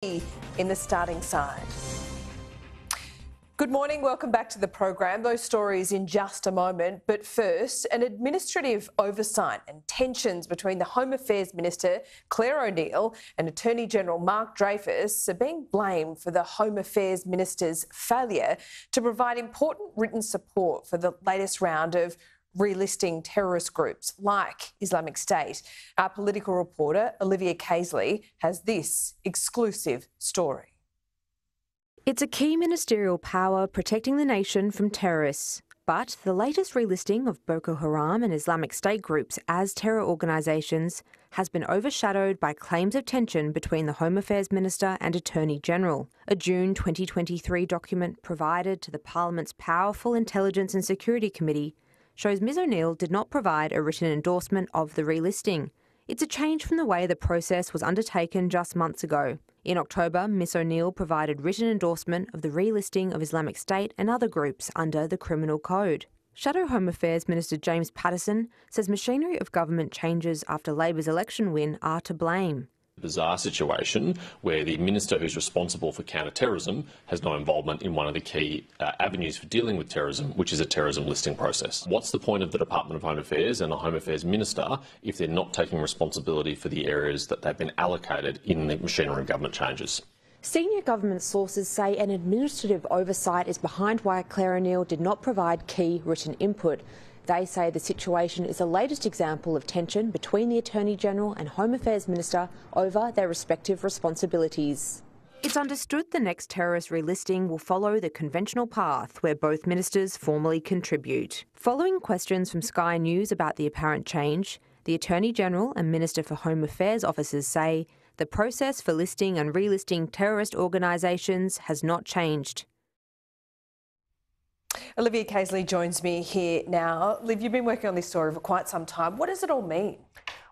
in the starting side. Good morning, welcome back to the program. Those stories in just a moment, but first, an administrative oversight and tensions between the Home Affairs Minister Clare O'Neil and Attorney General Mark Dreyfus are being blamed for the Home Affairs Minister's failure to provide important written support for the latest round of relisting terrorist groups like Islamic State. Our political reporter Olivia Casely has this exclusive story. It's a key ministerial power protecting the nation from terrorists. But the latest relisting of Boko Haram and Islamic State groups as terror organisations has been overshadowed by claims of tension between the Home Affairs Minister and Attorney General. A June 2023 document provided to the Parliament's powerful Intelligence and Security Committee shows Ms O'Neil did not provide a written endorsement of the relisting. It's a change from the way the process was undertaken just months ago. In October, Ms O'Neil provided written endorsement of the relisting of Islamic State and other groups under the Criminal Code. Shadow Home Affairs Minister James Paterson says machinery of government changes after Labor's election win are to blame. Bizarre situation where the minister who's responsible for counter-terrorism has no involvement in one of the key avenues for dealing with terrorism, which is a terrorism listing process. What's the point of the Department of Home Affairs and the Home Affairs Minister if they're not taking responsibility for the areas that they've been allocated in the machinery of government changes? Senior government sources say an administrative oversight is behind why Clare O'Neil did not provide key written input. They say the situation is the latest example of tension between the Attorney-General and Home Affairs Minister over their respective responsibilities. It's understood the next terrorist relisting will follow the conventional path where both ministers formally contribute. Following questions from Sky News about the apparent change, the Attorney-General and Minister for Home Affairs officers say the process for listing and relisting terrorist organisations has not changed. Olivia Casely joins me here now. Liv, you've been working on this story for quite some time. What does it all mean?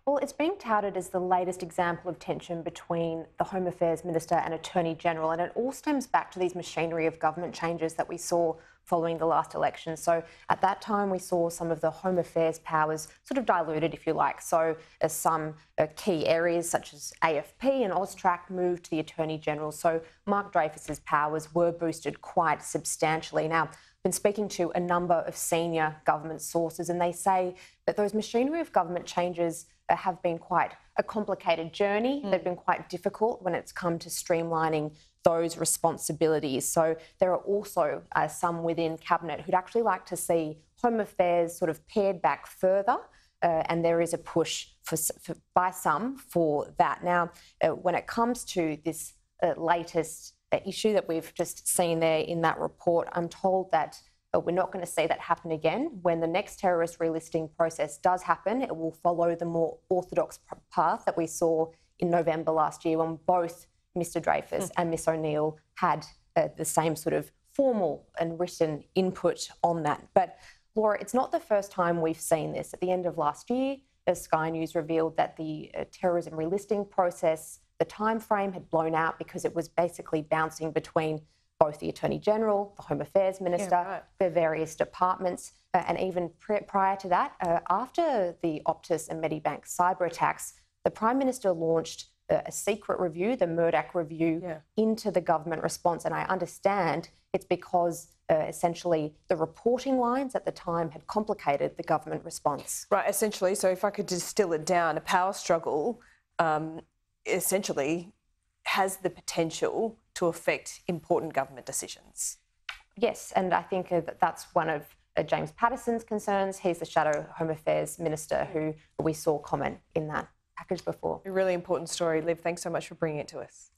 Well, it's being touted as the latest example of tension between the Home Affairs Minister and Attorney General, and it all stems back to these machinery of government changes that we saw following the last election. So at that time, we saw some of the Home Affairs powers sort of diluted, if you like. So as some key areas such as AFP and AUSTRAC moved to the Attorney General. So Mark Dreyfus's powers were boosted quite substantially. Now, I've been speaking to a number of senior government sources, and they say that those machinery of government changes have been quite a complicated journey. They've been quite difficult when it's come to streamlining those responsibilities. So there are also some within Cabinet who'd actually like to see Home Affairs sort of pared back further, and there is a push by some for that. Now, when it comes to this latest issue that we've just seen there in that report, I'm told that we're not going to see that happen again. When the next terrorist relisting process does happen, it will follow the more orthodox path that we saw in November last year when both Mr Dreyfus and Ms O'Neil had the same sort of formal and written input on that. But Laura, it's not the first time we've seen this. At the end of last year, as Sky News revealed that the terrorism relisting process, the time frame had blown out because it was basically bouncing between both the Attorney General, the Home Affairs Minister, the various departments, and even prior to that, after the Optus and Medibank cyber attacks, the Prime Minister launched a secret review, the Murdoch Review, into the government response. And I understand it's because essentially the reporting lines at the time had complicated the government response. Right, essentially. So if I could distill it down, a power struggle essentially has the potential to affect important government decisions. Yes, and I think that's one of James Paterson's concerns. He's the Shadow Home Affairs Minister who we saw comment in that package before. A really important story. Liv, thanks so much for bringing it to us.